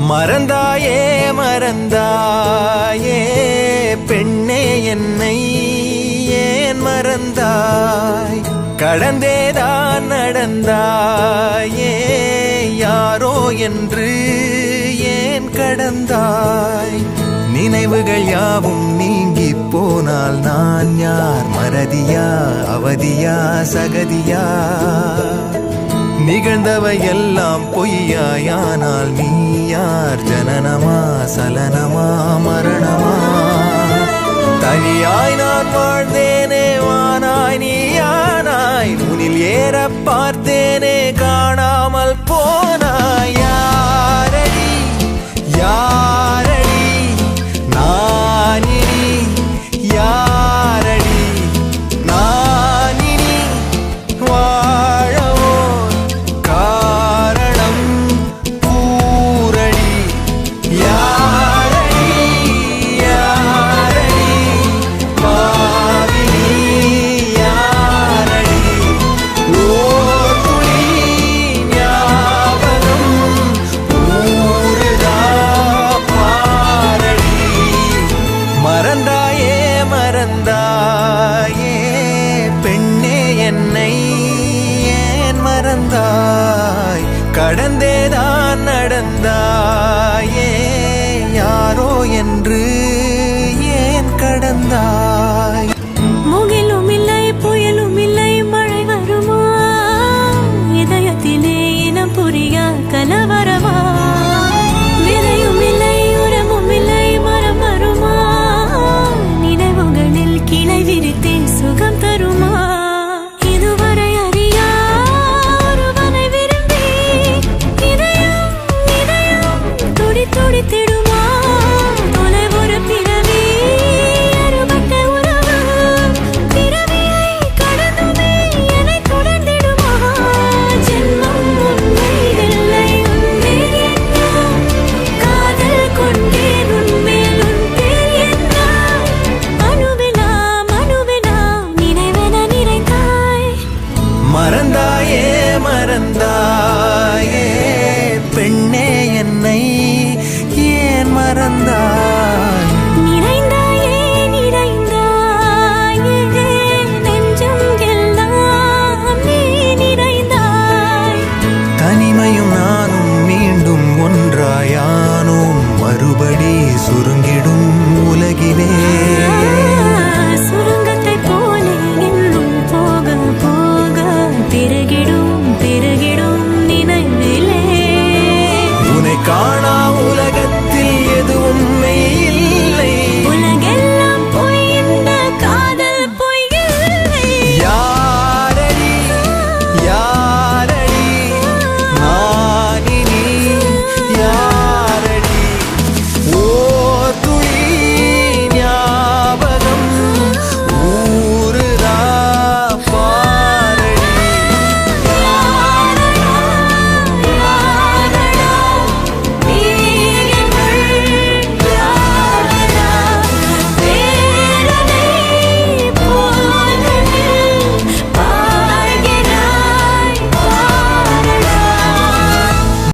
மறந்தாயே மறந்தாயே பெண்ணே என்னை ஏன் மறந்தாய் கடந்தேதான் நடந்தாயே யாரோ என்று ஏன் கடந்தாய் நினைவுகள் யாவும் நீங்கி போனால் நான் யார் மறதியா அவதியா சகதியா நிகழ்ந்தவை எல்லாம் பொய்யாயானால் நீ யார் ஜனனமா சலனமா மரணமா தனியாய் நான் வாழ்ந்தேனே வானாய் நீயானாய் உனில் ஏற பார்த்தேனே காணாமல் போனாய் யாரடி யாரடி நானினி யாரடி நானினி வாழவோ காரணம் கூறடி யாரடி யாரடி பாவினி யாரடி ஓர் துளி ஞாபகம் ஊறுதா பாரடி மறந்தாயே மறந்தாயே பெண்ணே என்னை ஏன் மறந்தாய் கடந்தேதான் நடந்தாயே யாரோ என்று ஏன் கடந்தாய் முகிலும் இல்லை புயலும் இல்லை மழை வருமா இதயத்திலே இனம் புரியா கலவரமா விதையும் இல்லை உரமும் இல்லை மரம் வருமா நினைவுகளில் கிளை விரித்தே சுகம் தருமா இதுவரை அறியா ஒருவனை விரும்பி இதயம் இதயம் துடி துடி